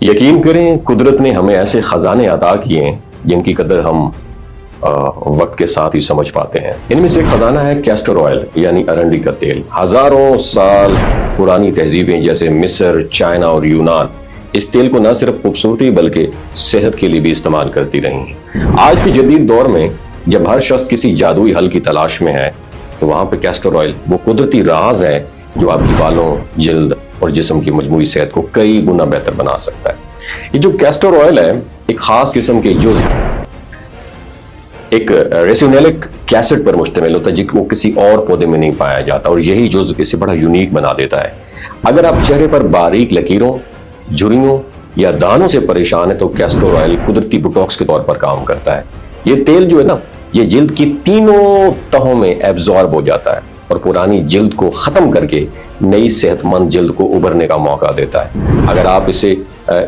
یقین کریں قدرت نے ہمیں ایسے خزانے عطا کیے ہیں جن کی قدر ہم وقت کے ساتھ ہی سمجھ پاتے ہیں۔ ان میں سے ایک خزانہ ہے کیسٹر آئل یعنی ارنڈی کا تیل۔ ہزاروں سال پرانی تہذیبیں جیسے مصر، چائنا اور یونان اس تیل کو نہ صرف خوبصورتی بلکہ صحت کے لیے بھی استعمال کرتی رہی ہیں۔ آج کے جدید دور میں جب ہر شخص کسی جادوئی حل کی تلاش میں ہے تو وہاں پہ کیسٹر آئل وہ قدرتی راز ہے جو آپ کی بالوں، جلد اور جسم کی مجموعی صحت کو کئی گنا بہتر بنا سکتا ہے۔ یہ جو کیسٹر آئل ہے ایک خاص قسم کے جزء ایک ریسینولک ایسڈ پر مشتمل ہوتا ہے جس کو کسی اور پودے میں نہیں پایا جاتا، اور یہی جزء اسے بڑا یونیک بنا دیتا ہے۔ اگر آپ چہرے پر باریک لکیروں، جھریوں یا دانوں سے پریشان ہے تو کیسٹر آئل قدرتی بوٹاکس کے طور پر کام کرتا ہے۔ یہ تیل جو ہے نا یہ جلد کی تینوں تہوں میں ایبزارب ہو جاتا ہے اور پرانی جلد کو ختم کر کے نئی صحت مند جلد کو ابھرنے کا موقع دیتا ہے۔ اگر آپ اسے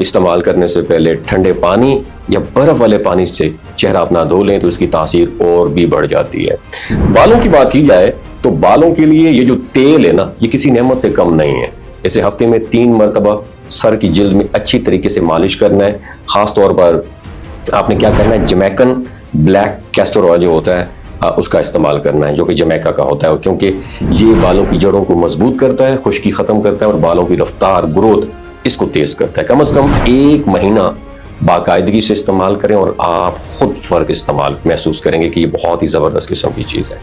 استعمال کرنے سے پہلے ٹھنڈے پانی یا برف والے پانی سے چہرہ اپنا دھو لیں تو اس کی تاثیر اور بھی بڑھ جاتی ہے۔ بالوں کی بات کی جائے تو بالوں کے لیے یہ جو تیل ہے نا یہ کسی نعمت سے کم نہیں ہے۔ اسے ہفتے میں 3 مرتبہ سر کی جلد میں اچھی طریقے سے مالش کرنا ہے۔ خاص طور پر آپ نے کیا کرنا ہے، جمیکن بلیک کیسٹر آئل جو ہوتا ہے اس کا استعمال کرنا ہے جو کہ جمیکا کا ہوتا ہے، کیونکہ یہ بالوں کی جڑوں کو مضبوط کرتا ہے، خشکی ختم کرتا ہے اور بالوں کی رفتار، گروتھ اس کو تیز کرتا ہے۔ کم از کم 1 مہینہ باقاعدگی سے استعمال کریں اور آپ خود فرق استعمال محسوس کریں گے کہ یہ بہت ہی زبردست قسم کی چیز ہے۔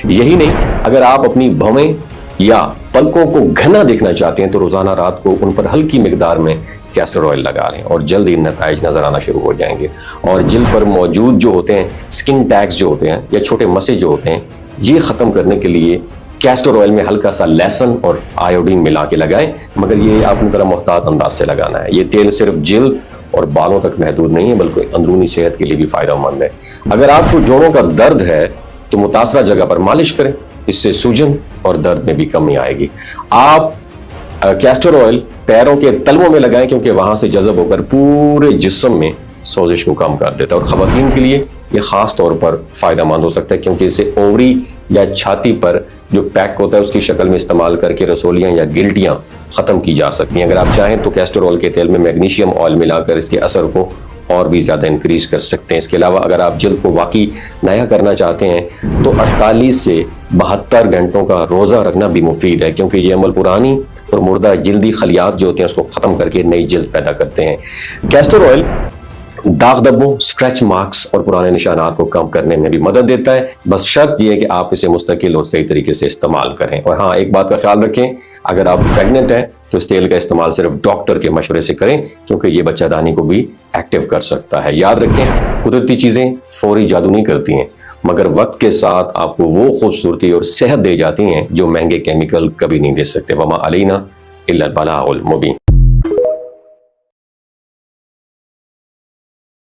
یہی نہیں، اگر آپ اپنی بھویں یا پلکوں کو گھنا دیکھنا چاہتے ہیں تو روزانہ رات کو ان پر ہلکی مقدار میں کیسٹر آئل لگا لیں اور جلد ہی نتائج نظر آنا شروع ہو جائیں گے۔ اور جلد پر موجود جو ہوتے ہیں سکن ٹیگز جو ہوتے ہیں یا چھوٹے مسے جو ہوتے ہیں یہ ختم کرنے کے لیے کیسٹر آئل میں ہلکا سا لہسن اور آیوڈین ملا کے لگائیں، مگر یہ آپ نے ذرا محتاط انداز سے لگانا ہے۔ یہ تیل صرف جلد اور بالوں تک محدود نہیں ہے بلکہ اندرونی صحت کے لیے بھی فائدہ مند ہے۔ اگر آپ کو جوڑوں کا درد ہے تو متاثرہ جگہ پر مالش کریں، اس سے سوجن اور درد میں بھی کمی آئے گی۔ آپ کیسٹر آئل پیروں کے تلووں میں لگائیں کیونکہ وہاں سے جذب ہو کر پورے جسم میں سوزش کو کم کر دیتا ہے، اور خواتین کے لیے یہ خاص طور پر فائدہ مند ہو سکتا ہے کیونکہ اسے اووری یا چھاتی پر جو پیک ہوتا ہے اس کی شکل میں استعمال کر کے رسولیاں یا گلٹیاں ختم کی جا سکتی ہیں۔ اگر آپ چاہیں تو کیسٹر آئل کے تیل میں میگنیشیم آئل ملا کر اس کے اثر کو اور بھی زیادہ انکریز کر سکتے ہیں۔ اس کے علاوہ اگر آپ جلد کو واقعی نیا کرنا چاہتے ہیں تو 48 سے 72 گھنٹوں کا روزہ رکھنا بھی مفید ہے کیونکہ یہ عمل پرانی اور مردہ جلدی خلیات جو ہوتے ہیں اس کو ختم کر کے نئی جلد پیدا کرتے ہیں۔ کیسٹر آئل داغ دھبوں، اسٹریچ مارکس اور پرانے نشانات کو کم کرنے میں بھی مدد دیتا ہے، بس شرط یہ ہے کہ آپ اسے مستقل اور صحیح طریقے سے استعمال کریں۔ اور ہاں ایک بات کا خیال رکھیں، اگر آپ پریگننٹ ہیں تو اس تیل کا استعمال صرف ڈاکٹر کے مشورے سے کریں کیونکہ یہ بچہ دانی کو بھی ایکٹیو کر سکتا ہے۔ یاد رکھیں قدرتی چیزیں فوری جادو نہیں کرتی ہیں مگر وقت کے ساتھ آپ کو وہ خوبصورتی اور صحت دے جاتی ہیں جو مہنگے کیمیکل کبھی نہیں دے سکتے۔ وما علینا الا البلاغ المبین۔